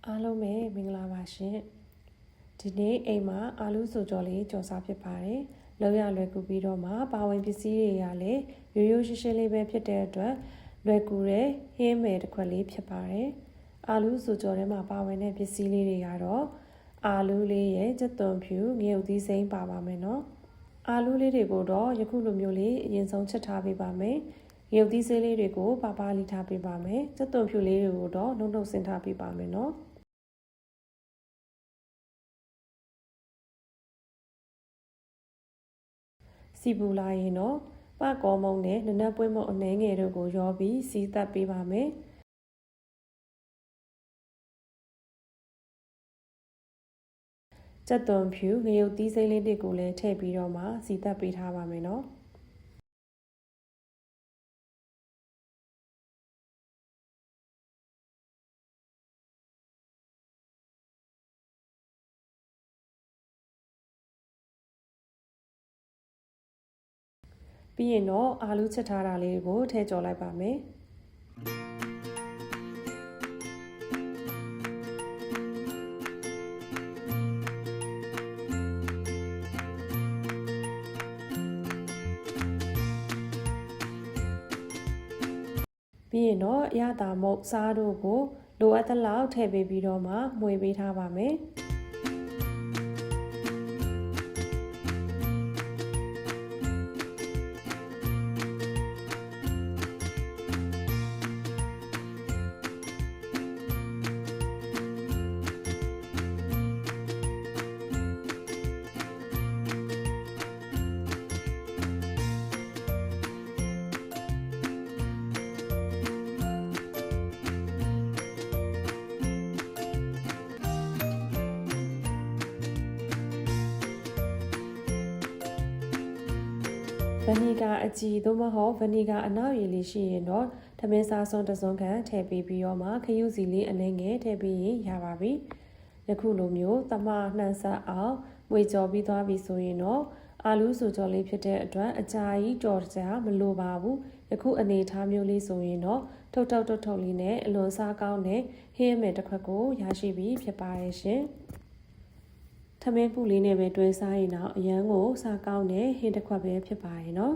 အားလုံးပဲမင်္ဂလာပါရှင်ဒီနေ့အိမ်မှာအာလူးဆိုကြောလေးကြော်စားဖြစ်ပါတယ်လောက်ရလွယ်ကူပြီးတော့မှပါဝင်ပစ္စည်းတွေကလည်းရိုးရိုးရှင်းရှင်းလေးပဲဖြစ်တဲ့အတွက်လွယ်ကူတဲ့ဟင်းမယ်တစ်ခွက်လေးဖြစ်ပါတယ်အာလူးဆိုကြောထဲမှာပါဝင်တဲ့ပစ္စည်းလေးတွေကတော့အာလူးလေးရဲ့ကြက်သွန်ဖြူငရုတ်သီးစိမ်းပါပါမယ်နော်အာလူးလေးတွေကိုတော့ယခုလိုမျိုးလေးအရင်ဆုံးချက်ထားပေးပါမယ်ရုပ်သီးဆေးလေးတွေကိုပါပါလိထားပေးပါမယ်။ကြက်သွန်ဖြူလေးတွေကိုတော့နှုတ်နှုတ်ဆင်းထားပေးပါမယ်နော်။စီပူလာရင်တော့ပကောမုံနဲ့နနက်ပွင့်မုံအနှဲငယ်တို့ကိုရောပြီးစီးသက်ပေးပါမယ်။ကြက်သွန်ဖြူငရုတ်သီးစိမ်းလေးတွေကိုလည်းထည့်ပြီးတော့မှစီးသက်ပေးထားပါမယ်နော်။ပြီးရင်တော့အာလူးချက်ထားတာလေးကိုထည့်ကြော်လိုက်ပါမယ်ပြီးရင်တော့အရသာမုတ်စားတို့ကိုလိုအပ်သလောက်ထည့်ပေးပြီးတော့မှမှွေပေးထားပါမယ်ဗနီဂါအကြည်သို့မဟုတ်ဗနီဂါအနောက်ရည်လေးရှိရင်တော့ထမင်းစားစွန်းတစ်စုံခန့်ထည့်ပေးပြီးတော့မှခရုစီလေးအနှဲငယ်ထည့်ပြီးရင်ရပါပြီ။ယခုလိုမျိုးတမနှမ်းဆက်အောင်မွေကြော်ပြီးသွားပြီဆိုရင်တော့အာလူးဆိုကြော်လေးဖြစ်တဲ့အတွက်အကြာကြီးကြော်ကြမလိုပါဘူး။ယခုအနေထားမျိုးလေးဆိုရင်တော့ထုတ်လေးနဲ့အလွန်စားကောင်းတဲ့ဟင်းမယ်တစ်ခွက်ကိုရရှိပြီးဖြစ်ပါရဲ့ရှင်။ထမင်းပူလေးနဲ့ပဲတွဲစားရင်တော့အရန်ကိုစားကောင်းတဲ့ဟင်းတစ်ခွက်ပဲဖြစ်ပါရဲ့နော်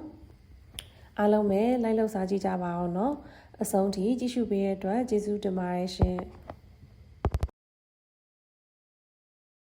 အားလုံးပဲလိုက်လောက်စားကြည့်ကြပါအောင်နော်အဆုံးထိကြည့်ရှုပေးတဲ့အတွက်ကျေးဇူးတင်ပါတယ်ရှင်